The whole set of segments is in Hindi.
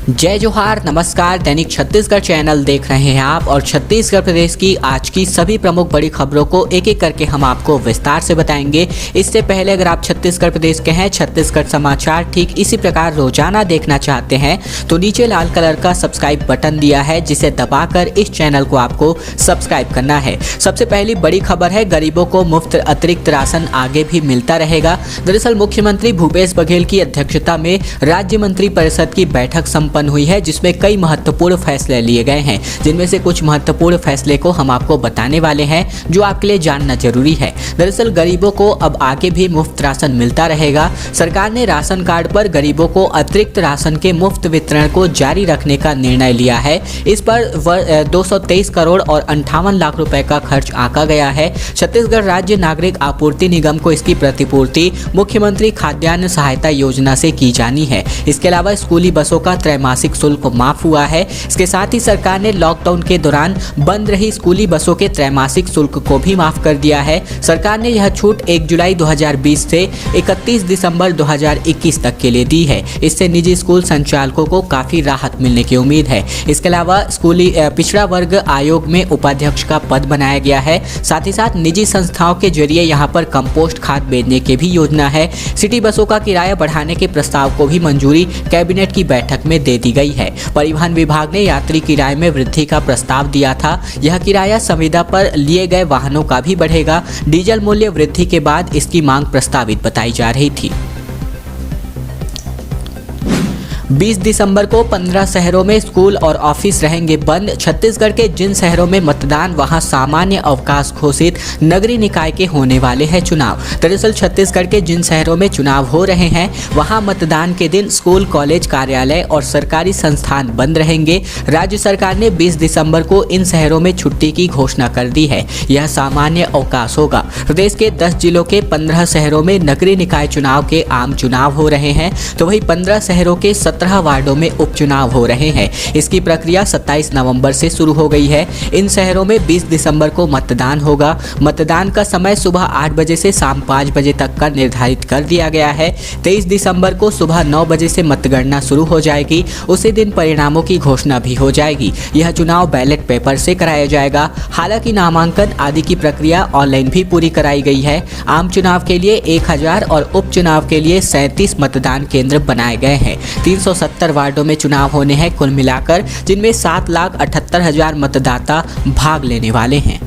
जय जोहार, नमस्कार। दैनिक छत्तीसगढ़ चैनल देख रहे हैं आप और छत्तीसगढ़ प्रदेश की आज की सभी प्रमुख बड़ी खबरों को एक एक करके हम आपको विस्तार से बताएंगे। इससे पहले अगर आप छत्तीसगढ़ प्रदेश के हैं, छत्तीसगढ़ समाचार ठीक इसी प्रकार रोजाना देखना चाहते हैं तो नीचे लाल कलर का सब्सक्राइब बटन दिया है, जिसे दबाकर इस चैनल को आपको सब्सक्राइब करना है। सबसे पहली बड़ी खबर है, गरीबों को मुफ्त अतिरिक्त राशन आगे भी मिलता रहेगा। दरअसल मुख्यमंत्री भूपेश बघेल की अध्यक्षता में राज्य मंत्री परिषद की बैठक संपन्न हुई है, जिसमें कई महत्वपूर्ण फैसले लिए गए हैं। जिनमें से कुछ महत्वपूर्ण फैसले को हम आपको बताने वाले हैं जो आपके लिए जानना जरूरी है। दरअसल गरीबों को अब आगे भी मुफ्त राशन मिलता रहेगा। सरकार ने राशन कार्ड पर गरीबों को अतिरिक्त राशन के मुफ्त वितरण को जारी रखने का निर्णय लिया है। इस पर 223 करोड़ और 58 लाख रुपए का खर्च आंका गया है। छत्तीसगढ़ राज्य नागरिक आपूर्ति निगम को इसकी प्रतिपूर्ति मुख्यमंत्री खाद्यान्न सहायता योजना से की जानी है। इसके अलावा स्कूली बसों का त्रैमासिक शुल्क माफ हुआ है। इसके साथ ही सरकार ने लॉकडाउन के दौरान बंद रही स्कूली बसों के त्रैमासिक शुल्क को भी माफ कर दिया है। सरकार ने यह छूट 1 जुलाई 2020 से 31 दिसंबर 2021 तक के लिए दी है। इससे निजी स्कूल संचालकों को काफी राहत मिलने की उम्मीद है। इसके अलावा स्कूली पिछड़ा वर्ग आयोग में उपाध्यक्ष का पद बनाया गया है। साथ ही साथ निजी संस्थाओं के जरिए यहां पर कंपोस्ट खाद भेजने की भी योजना है। सिटी बसों का किराया बढ़ाने के प्रस्ताव को भी मंजूरी कैबिनेट की बैठक में दे दी गई है। परिवहन विभाग ने यात्री किराए में वृद्धि का प्रस्ताव दिया था। यह किराया संविदा पर लिए गए वाहनों का भी बढ़ेगा। डीजल मूल्य वृद्धि के बाद इसकी मांग प्रस्तावित बताई जा रही थी। 20 दिसंबर को 15 शहरों में स्कूल और ऑफिस रहेंगे बंद। छत्तीसगढ़ के जिन शहरों में मतदान, वहां सामान्य अवकाश घोषित। नगरीय निकाय के होने वाले हैं चुनाव। दरअसल छत्तीसगढ़ के जिन शहरों में चुनाव हो रहे हैं वहां मतदान के दिन स्कूल, कॉलेज, कार्यालय और सरकारी संस्थान बंद रहेंगे। राज्य सरकार ने 20 दिसंबर को इन शहरों में छुट्टी की घोषणा कर दी है। यह सामान्य अवकाश होगा। प्रदेश के 10 जिलों के 15 शहरों में नगरीय निकाय चुनाव के आम चुनाव हो रहे हैं, तो वही 15 शहरों के 17 वार्डों में उपचुनाव हो रहे हैं। इसकी प्रक्रिया 27 नवंबर से शुरू हो गई है। इन शहरों में 20 दिसंबर को मतदान होगा। मतदान का समय सुबह 8 बजे से शाम 5 बजे तक का निर्धारित कर दिया गया है। 23 दिसंबर को सुबह 9 बजे से मतगणना शुरू हो जाएगी। उसी दिन परिणामों की घोषणा भी हो जाएगी। यह चुनाव बैलेट पेपर से कराया जाएगा। हालांकि नामांकन आदि की प्रक्रिया ऑनलाइन भी पूरी कराई गई है। आम चुनाव के लिए 1000 और उपचुनाव के लिए 37 मतदान केंद्र बनाए गए हैं। 370 वार्डों में चुनाव होने हैं कुल मिलाकर, जिनमें 7,78,000 मतदाता भाग लेने वाले हैं।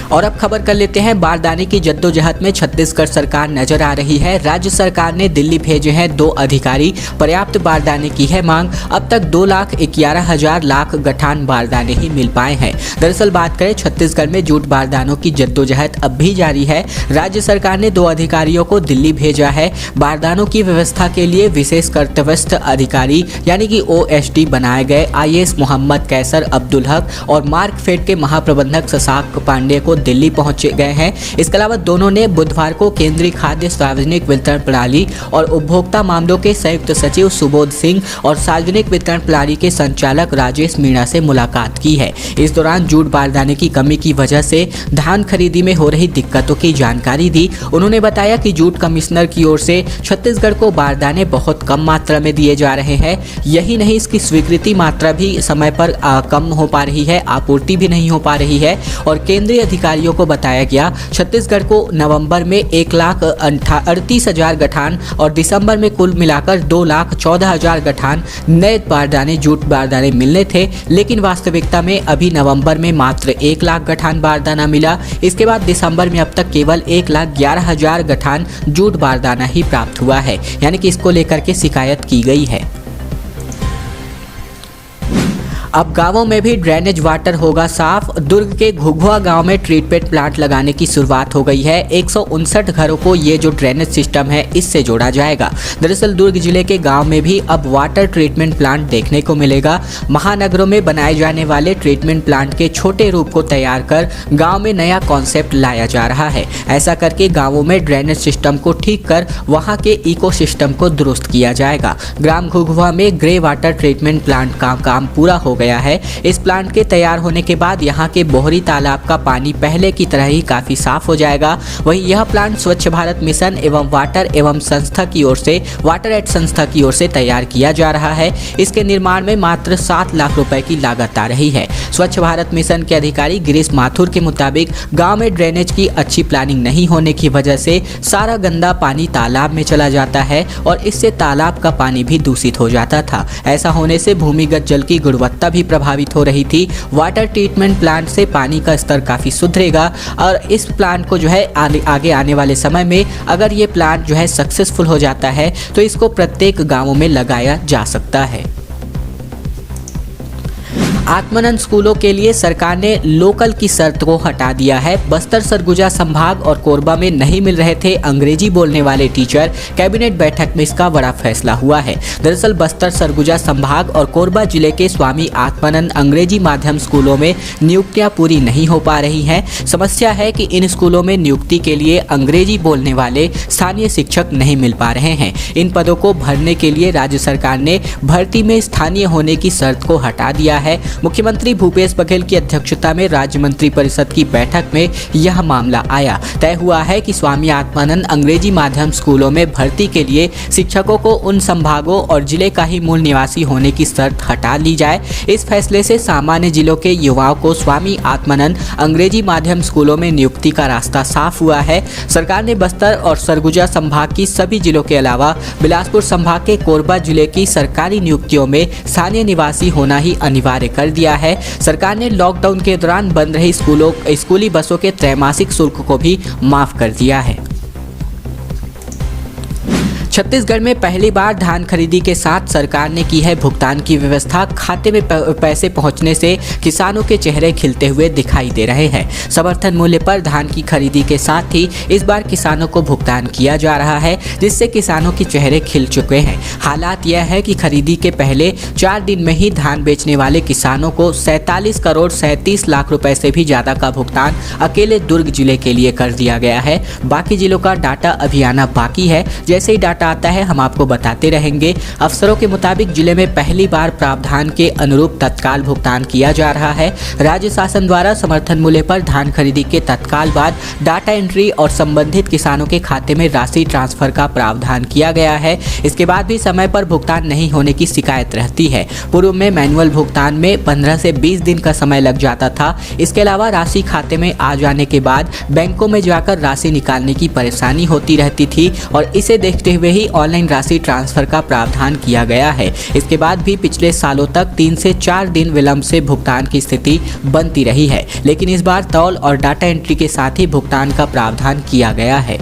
और अब खबर कर लेते हैं, बारदाने की जद्दोजहद में छत्तीसगढ़ सरकार नजर आ रही है। राज्य सरकार ने दिल्ली भेजे हैं 2 अधिकारी। पर्याप्त बारदाने की है मांग। अब तक 2,11,000 लाख गठान बारदाने ही मिल पाए हैं। दरअसल बात करें, छत्तीसगढ़ में जूट बारदानों की जद्दोजहद अब भी जारी है। राज्य सरकार ने 2 अधिकारियों को दिल्ली भेजा है। बारदानों की व्यवस्था के लिए विशेष कर्तव्यस्थ अधिकारी यानी कि OSD बनाए गए। IAS मोहम्मद कैसर अब्दुल हक और मार्कफेड के महाप्रबंधक शशांक पांडे को दिल्ली पहुंचे गए हैं। इसके अलावा दोनों ने बुधवार को केंद्रीय खाद्य सार्वजनिक वितरण प्रणाली और उपभोक्ता मामलों के संयुक्त सचिव सुबोध सिंह और सार्वजनिक वितरण प्रणाली के संचालक राजेश मीणा से मुलाकात की है। इस दौरान जूट बारदाने की कमी की वजह से धान खरीदी में हो रही दिक्कतों की जानकारी दी। उन्होंने बताया कि जूट कमिश्नर की ओर से छत्तीसगढ़ को बारदाने बहुत कम मात्रा में दिए जा रहे हैं। यही नहीं, इसकी स्वीकृति मात्रा भी समय पर कम हो पा रही है, आपूर्ति भी नहीं हो पा रही है। और केंद्रीय अधिकारियों को बताया गया छत्तीसगढ़ को नवंबर में 1,38,000 गठान और दिसंबर में कुल मिलाकर 2,14,000 गठान नए बारदाने, जूट बारदाने मिलने थे। लेकिन वास्तविकता में अभी नवंबर में मात्र 1 लाख गठान बारदाना मिला। इसके बाद दिसंबर में अब तक केवल 1,11,000 गठान जूट बारदाना ही प्राप्त हुआ है। यानी कि इसको लेकर के शिकायत की गई है। अब गांवों में भी ड्रेनेज वाटर होगा साफ। दुर्ग के घुघुआ गांव में ट्रीटमेंट प्लांट लगाने की शुरुआत हो गई है। 159 घरों को ये जो ड्रेनेज सिस्टम है इससे जोड़ा जाएगा। दरअसल दुर्ग जिले के गांव में भी अब वाटर ट्रीटमेंट प्लांट देखने को मिलेगा। महानगरों में बनाए जाने वाले ट्रीटमेंट प्लांट के छोटे रूप को तैयार कर गाँव में नया कॉन्सेप्ट लाया जा रहा है। ऐसा करके गाँवों में ड्रेनेज सिस्टम को ठीक कर वहाँ के इकोसिस्टम को दुरुस्त किया जाएगा। ग्राम घुघुआ में ग्रे वाटर ट्रीटमेंट प्लांट का काम पूरा हो गया गया है। इस प्लांट के तैयार होने के बाद यहाँ के बोहरी तालाब का पानी पहले की तरह ही काफी साफ हो जाएगा। वहीं यह प्लांट स्वच्छ भारत मिशन एवं वाटर एवं संस्था की ओर से वाटर एड संस्था की ओर से तैयार किया जा रहा है। इसके निर्माण में मात्र 7 लाख रुपए की लागत आ रही है। स्वच्छ भारत मिशन के अधिकारी गिरीश माथुर के मुताबिक गांव में ड्रेनेज की अच्छी प्लानिंग नहीं होने की वजह से सारा गंदा पानी तालाब में चला जाता है और इससे तालाब का पानी भी दूषित हो जाता था। ऐसा होने से भूमिगत जल की गुणवत्ता भी प्रभावित हो रही थी। वाटर ट्रीटमेंट प्लांट से पानी का स्तर काफी सुधरेगा और इस प्लांट को जो है आगे आने वाले समय में अगर ये प्लांट जो है सक्सेसफुल हो जाता है तो इसको प्रत्येक गांवों में लगाया जा सकता है। आत्मानंद स्कूलों के लिए सरकार ने लोकल की शर्त को हटा दिया है। बस्तर, सरगुजा संभाग और कोरबा में नहीं मिल रहे थे अंग्रेजी बोलने वाले टीचर। कैबिनेट बैठक में इसका बड़ा फैसला हुआ है। दरअसल बस्तर, सरगुजा संभाग और कोरबा जिले के स्वामी आत्मानंद अंग्रेजी माध्यम स्कूलों में नियुक्तियां पूरी नहीं हो पा रही हैं। समस्या है कि इन स्कूलों में नियुक्ति के लिए अंग्रेजी बोलने वाले स्थानीय शिक्षक नहीं मिल पा रहे हैं। इन पदों को भरने के लिए राज्य सरकार ने भर्ती में स्थानीय होने की शर्त को हटा दिया है। मुख्यमंत्री भूपेश बघेल की अध्यक्षता में राज्य मंत्री परिषद की बैठक में यह मामला आया। तय हुआ है कि स्वामी आत्मानंद अंग्रेजी माध्यम स्कूलों में भर्ती के लिए शिक्षकों को उन संभागों और जिले का ही मूल निवासी होने की शर्त हटा ली जाए। इस फैसले से सामान्य जिलों के युवाओं को स्वामी आत्मानंद अंग्रेजी माध्यम स्कूलों में नियुक्ति का रास्ता साफ हुआ है। सरकार ने बस्तर और सरगुजा संभाग की सभी जिलों के अलावा बिलासपुर संभाग के कोरबा जिले की सरकारी नियुक्तियों में स्थानीय निवासी होना ही अनिवार्य कर दिया है। सरकार ने लॉकडाउन के दौरान बंद रही स्कूली बसों के त्रैमासिक शुल्क को भी माफ कर दिया है। छत्तीसगढ़ में पहली बार धान खरीदी के साथ सरकार ने की है भुगतान की व्यवस्था। खाते में पैसे पहुंचने से किसानों के चेहरे खिलते हुए दिखाई दे रहे हैं। समर्थन मूल्य पर धान की खरीदी के साथ ही इस बार किसानों को भुगतान किया जा रहा है, जिससे किसानों के चेहरे खिल चुके हैं। हालात यह है कि खरीदी के पहले 4 दिन में ही धान बेचने वाले किसानों को 47 करोड़ 37 लाख रुपए से भी ज्यादा का भुगतान अकेले दुर्ग जिले के लिए कर दिया गया है। बाकी जिलों का डाटा अभी आना बाकी है। जैसे ही डाटा आता है हम आपको बताते रहेंगे। अफसरों के मुताबिक जिले में पहली बार प्रावधान के अनुरूप तत्काल भुगतान किया जा रहा है। राज्य शासन द्वारा समर्थन मूल्य पर धान खरीदी के तत्काल बाद डाटा एंट्री और संबंधित किसानों के खाते में राशि ट्रांसफर का प्रावधान किया गया है। इसके बाद भी समय पर भुगतान नहीं होने की शिकायत रहती है। पूर्व में मैनुअल भुगतान में 15 से 20 दिन का समय लग जाता था। इसके अलावा राशि खाते में आ जाने के बाद बैंकों में जाकर राशि निकालने की परेशानी होती रहती थी और इसे देखते हुए ही ऑनलाइन राशि ट्रांसफर का प्रावधान किया गया है। इसके बाद भी पिछले सालों तक 3 से 4 दिन विलंब से भुगतान की स्थिति बनती रही है, लेकिन इस बार तौल और डाटा एंट्री के साथ ही भुगतान का प्रावधान किया गया है।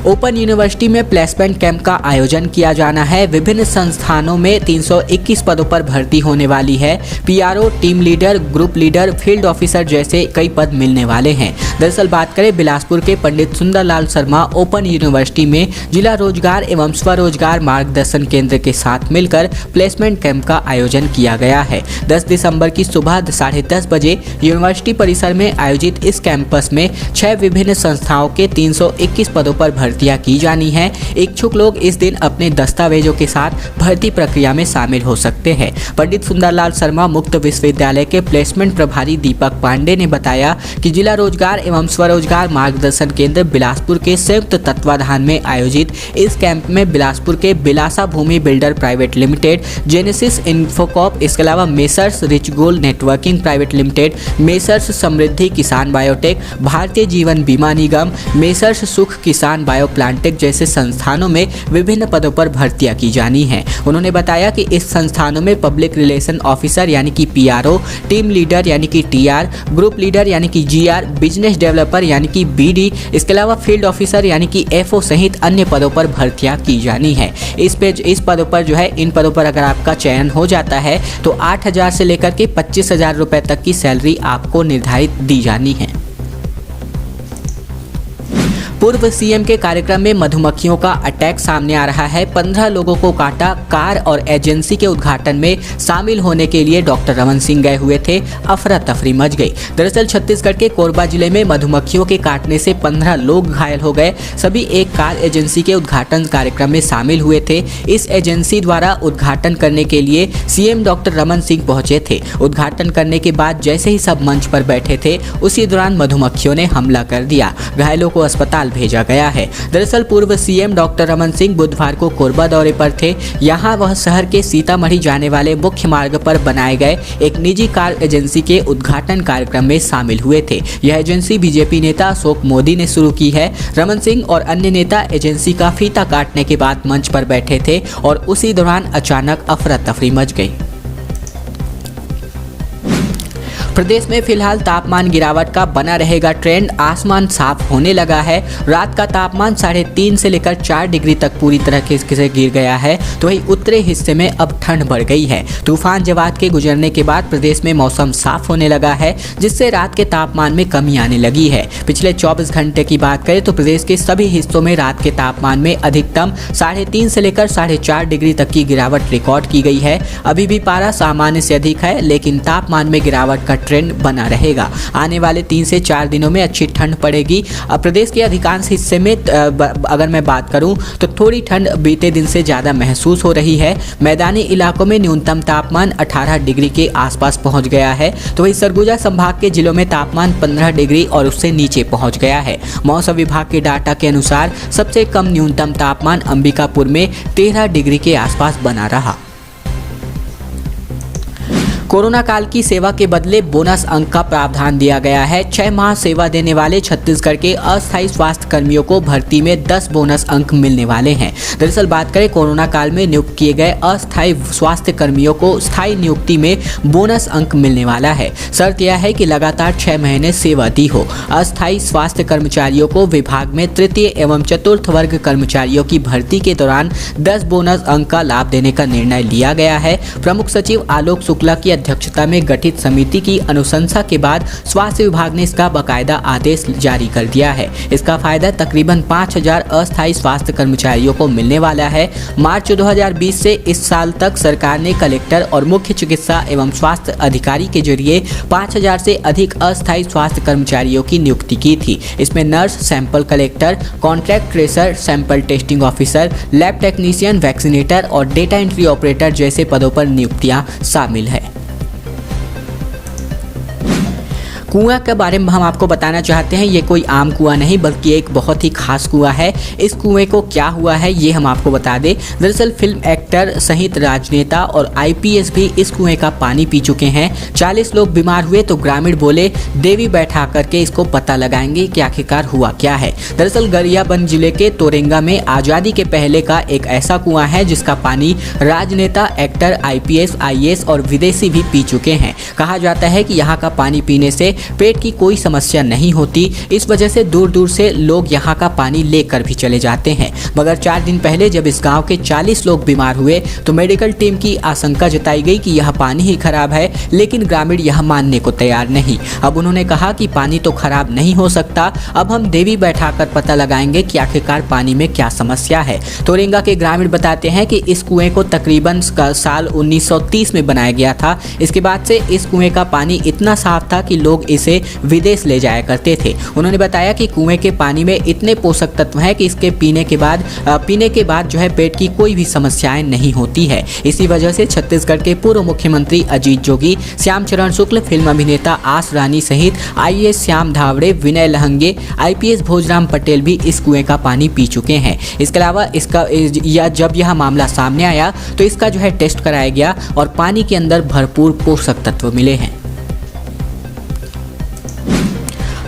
ओपन यूनिवर्सिटी में प्लेसमेंट कैंप का आयोजन किया जाना है। विभिन्न संस्थानों में 321 पदों पर भर्ती होने वाली है। PRO, team leader, group leader, field officer जैसे कई पद मिलने वाले हैं। दरअसल बात करें बिलासपुर के पंडित सुंदरलाल शर्मा ओपन यूनिवर्सिटी में जिला रोजगार एवं स्वरोजगार मार्गदर्शन केंद्र के साथ मिलकर प्लेसमेंट कैंप का आयोजन किया गया है। 10 दिसंबर की सुबह 10:30 बजे यूनिवर्सिटी परिसर में आयोजित इस कैंपस में 6 विभिन्न संस्थाओं के 321 पदों पर भर्तियां की जानी है। इच्छुक लोग इस दिन अपने दस्तावेजों के साथ भर्ती प्रक्रिया में शामिल हो सकते हैं। पंडित सुंदरलाल शर्मा मुक्त विश्वविद्यालय के प्लेसमेंट प्रभारी दीपक पांडे ने बताया कि जिला रोजगार एवं स्वरोजगार मार्गदर्शन केंद्र बिलासपुर के संयुक्त तत्वाधान में आयोजित इस कैंप में बिलासपुर के Bilasa Bhumi Builder Private Limited, Genesis Infocop, इसके अलावा Messrs Rich Gold Networking Private Limited, Messrs Samriddhi Kisan Biotech, Bharatiya Jeevan बीमा निगम, मेसर्स सुख किसान बायोप्लांटेक जैसे संस्थानों में विभिन्न पदों पर भर्तियां की जानी हैं। उन्होंने बताया कि इस संस्थानों में पब्लिक रिलेशन ऑफिसर यानी कि पीआरओ, टीम लीडर यानी कि टीआर, ग्रुप लीडर यानी कि जीआर, बिजनेस डेवलपर यानी कि बीडी, इसके अलावा फील्ड ऑफिसर यानी कि एफओ सहित अन्य पदों पर भर्तियां की जानी है। इस पदों पर जो है, इन पदों पर अगर आपका चयन हो जाता है तो 8,000 से लेकर के 25,000 रुपए तक की सैलरी आपको निर्धारित दी जानी है। पूर्व सीएम के कार्यक्रम में मधुमक्खियों का अटैक सामने आ रहा है। 15 लोगों को काटा। कार और एजेंसी के उद्घाटन में शामिल होने के लिए डॉक्टर रमन सिंह गए हुए थे। अफरा तफरी मच गई। दरअसल छत्तीसगढ़ के कोरबा जिले में मधुमक्खियों के काटने से 15 लोग घायल हो गए। सभी एक कार एजेंसी के उद्घाटन कार्यक्रम में शामिल हुए थे। इस एजेंसी द्वारा उद्घाटन करने के लिए सीएम डॉक्टर रमन सिंह पहुंचे थे। उद्घाटन करने के बाद जैसे ही सब मंच पर बैठे थे, उसी दौरान मधुमक्खियों ने हमला कर दिया। घायलों को अस्पताल भेजा गया है। दरअसल पूर्व सीएम डॉक्टर रमन सिंह बुधवार को कोरबा दौरे पर थे। यहां वह शहर के सीतामढ़ी जाने वाले मुख्य मार्ग पर बनाए गए एक निजी कार एजेंसी के उद्घाटन कार्यक्रम में शामिल हुए थे। यह एजेंसी बीजेपी नेता अशोक मोदी ने शुरू की है। रमन सिंह और अन्य नेता एजेंसी का फीता काटने के बाद मंच पर बैठे थे और उसी दौरान अचानक अफरा तफरी मच गई। प्रदेश में फिलहाल तापमान गिरावट का बना रहेगा ट्रेंड। आसमान साफ होने लगा है। रात का तापमान 3.5 से लेकर 4 डिग्री तक पूरी तरह से गिर गया है। तो वही उत्तरी हिस्से में अब ठंड बढ़ गई है। तूफान जवाद के गुजरने के बाद प्रदेश में मौसम साफ होने लगा है, जिससे रात के तापमान में कमी आने लगी है। पिछले 24 घंटे की बात करें तो प्रदेश के सभी हिस्सों में रात के तापमान में अधिकतम 3.5 से लेकर 4.5 डिग्री तक की गिरावट रिकॉर्ड की गई है। अभी भी पारा सामान्य से अधिक है, लेकिन तापमान में गिरावट का ट्रेंड बना रहेगा। आने वाले 3 से 4 दिनों में अच्छी ठंड पड़ेगी। अब प्रदेश के अधिकांश हिस्से में अगर मैं बात करूं तो थोड़ी ठंड बीते दिन से ज़्यादा महसूस हो रही है। मैदानी इलाकों में न्यूनतम तापमान 18 डिग्री के आसपास पहुंच गया है। तो वही सरगुजा संभाग के जिलों में तापमान 15 डिग्री और उससे नीचे पहुंच गया है। मौसम विभाग के डाटा के अनुसार सबसे कम न्यूनतम तापमान अंबिकापुर में 13 डिग्री के आसपास बना रहा। कोरोना काल की सेवा के बदले बोनस अंक का प्रावधान दिया गया है। 6 माह सेवा देने वाले छत्तीसगढ़ के अस्थायी स्वास्थ्य कर्मियों को भर्ती में 10 बोनस अंक मिलने वाले हैं। दरअसल बात करें कोरोना काल में नियुक्त किए गए अस्थायी स्वास्थ्य कर्मियों को स्थायी नियुक्ति में बोनस अंक मिलने वाला है। शर्त यह है कि लगातार 6 महीने सेवा दी हो। अस्थायी स्वास्थ्य कर्मचारियों को विभाग में तृतीय एवं चतुर्थ वर्ग कर्मचारियों की भर्ती के दौरान 10 बोनस अंक का लाभ देने का निर्णय लिया गया है। प्रमुख सचिव आलोक शुक्ला की अध्यक्षता में गठित समिति की अनुशंसा के बाद स्वास्थ्य विभाग ने इसका बाकायदा आदेश जारी कर दिया है। इसका फायदा तकरीबन 5000 अस्थायी स्वास्थ्य कर्मचारियों को मिलने वाला है। मार्च 2020 से इस साल तक सरकार ने कलेक्टर और मुख्य चिकित्सा एवं स्वास्थ्य अधिकारी के जरिए 5000 से अधिक अस्थायी स्वास्थ्य कर्मचारियों की नियुक्ति की थी। इसमें nurse, sample collector, contract tracer, sample testing officer, lab technician, vaccinator और डेटा एंट्री ऑपरेटर जैसे पदों पर नियुक्तियां शामिल है। कुआं के बारे में हम आपको बताना चाहते हैं। ये कोई आम कुआं नहीं बल्कि एक बहुत ही खास कुआं है। इस कुएं को क्या हुआ है ये हम आपको बता दें। दरअसल फिल्म एक्टर सहित राजनेता और आईपीएस भी इस कुएं का पानी पी चुके हैं। 40 लोग बीमार हुए तो ग्रामीण बोले देवी बैठा करके इसको पता लगाएंगे कि आखिरकार हुआ क्या है। दरअसल गरियाबंद जिले के तोरेंगा में आज़ादी के पहले का एक ऐसा कुआं है जिसका पानी राजनेता, एक्टर, आईपीएस, आईएएस और विदेशी भी पी चुके हैं। कहा जाता है कि यहाँ का पानी पीने से पेट की कोई समस्या नहीं होती। इस वजह से दूर दूर से लोग यहाँ का पानी लेकर भी चले जाते हैं। मगर 4 दिन पहले जब इस गांव के 40 लोग बीमार हुए तो मेडिकल टीम की आशंका जताई गई कि यह पानी ही खराब है, लेकिन ग्रामीण यह मानने को तैयार नहीं। अब उन्होंने कहा कि पानी तो खराब नहीं हो सकता, अब हम देवी बैठाकर पता लगाएंगे कि आखिरकार पानी में क्या समस्या है। तोरेंगा के ग्रामीण बताते हैं कि इस कुएं को तकरीबन साल 1930 में बनाया गया था। इसके बाद से इस कुएं का पानी इतना साफ था कि लोग इसे विदेश ले जाया करते थे। उन्होंने बताया कि कुएं के पानी में इतने पोषक तत्व हैं कि इसके पीने के बाद जो है पेट की कोई भी समस्याएं नहीं होती है। इसी वजह से छत्तीसगढ़ के पूर्व मुख्यमंत्री अजीत जोगी, श्याम चरण शुक्ल, फिल्म अभिनेता आस रानी सहित आईएएस श्याम धावड़े, विनय लहंगे, आईपीएस भोजराम पटेल भी इस कुएं का पानी पी चुके हैं। इसके अलावा जब यह मामला सामने आया तो इसका जो है टेस्ट कराया गया और पानी के अंदर भरपूर पोषक तत्व मिले हैं।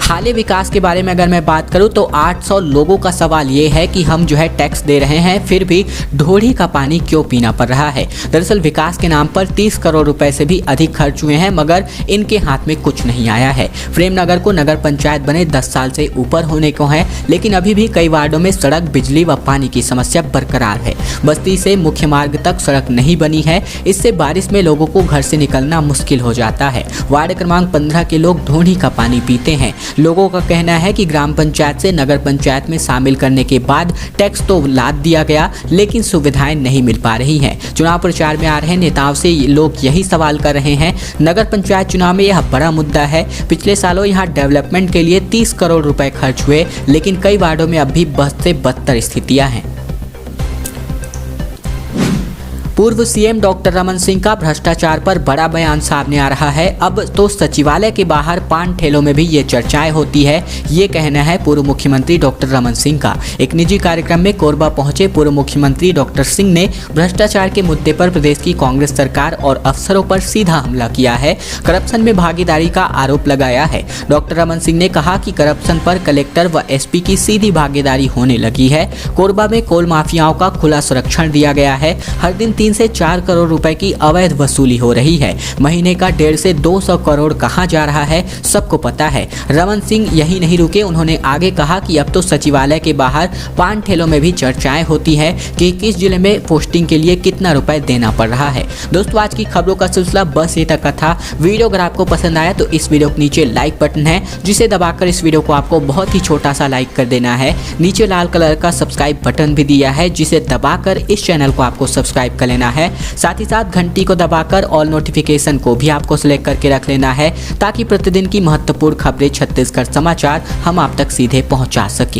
हालिया विकास के बारे में अगर मैं बात करूं तो 800 लोगों का सवाल ये है कि हम जो है टैक्स दे रहे हैं फिर भी ढोढ़ी का पानी क्यों पीना पड़ रहा है। दरअसल विकास के नाम पर 30 करोड़ रुपए से भी अधिक खर्च हुए हैं मगर इनके हाथ में कुछ नहीं आया है। प्रेमनगर को नगर पंचायत बने 10 साल से ऊपर होने को है, लेकिन अभी भी कई वार्डों में सड़क, बिजली व पानी की समस्या बरकरार है। बस्ती से मुख्य मार्ग तक सड़क नहीं बनी है, इससे बारिश में लोगों को घर से निकलना मुश्किल हो जाता है। वार्ड क्रमांक 15 के लोग ढोढ़ी का पानी पीते हैं। लोगों का कहना है कि ग्राम पंचायत से नगर पंचायत में शामिल करने के बाद टैक्स तो लाद दिया गया, लेकिन सुविधाएं नहीं मिल पा रही हैं। चुनाव प्रचार में आ रहे नेताओं से लोग यही सवाल कर रहे हैं। नगर पंचायत चुनाव में यह बड़ा मुद्दा है। पिछले सालों यहां डेवलपमेंट के लिए 30 करोड़ रुपए खर्च हुए, लेकिन कई वार्डों में अब भी बद से बदतर स्थितियां हैं। पूर्व सीएम डॉक्टर रमन सिंह का भ्रष्टाचार पर बड़ा बयान सामने आ रहा है। अब तो सचिवालय के बाहर पान ठेलों में भी ये चर्चाएं होती है। ये कहना है पूर्व मुख्यमंत्री डॉक्टर रमन सिंह का। एक निजी कार्यक्रम में कोरबा पहुंचे पूर्व मुख्यमंत्री डॉक्टर सिंह ने भ्रष्टाचार के मुद्दे पर प्रदेश की कांग्रेस सरकार और अफसरों पर सीधा हमला किया है। करप्शन में भागीदारी का आरोप लगाया है। डॉक्टर रमन सिंह ने कहा कि करप्शन पर कलेक्टर व एसपी की सीधी भागीदारी होने लगी है। कोरबा में कोल माफियाओं का खुला संरक्षण दिया गया है। हर दिन 3 से 4 करोड़ रुपए की अवैध वसूली हो रही है। महीने का 150 से 200 करोड़ कहां जा रहा है, सबको पता है। रमन सिंह यही नहीं रुके, उन्होंने आगे कहा कि अब तो सचिवालय के बाहर पान ठेलों में भी चर्चाएं होती है कि किस जिले में पोस्टिंग के लिए कितना रुपए देना पड़ रहा है। दोस्तों, आज की खबरों का सिलसिला बस ये तक का था। वीडियो अगर आपको पसंद आया तो इस वीडियो के नीचे लाइक बटन है, जिसे दबाकर इस वीडियो को आपको बहुत ही छोटा सा लाइक कर देना है। नीचे लाल कलर का सब्सक्राइब बटन भी दिया है, जिसे दबाकर इस चैनल को आपको सब्सक्राइब कर लेना है। साथ ही साथ घंटी को दबाकर ऑल नोटिफिकेशन को भी आपको सिलेक्ट करके रख लेना है, ताकि प्रतिदिन की महत्वपूर्ण खबरें छत्तीसगढ़ समाचार हम आप तक सीधे पहुंचा सकें।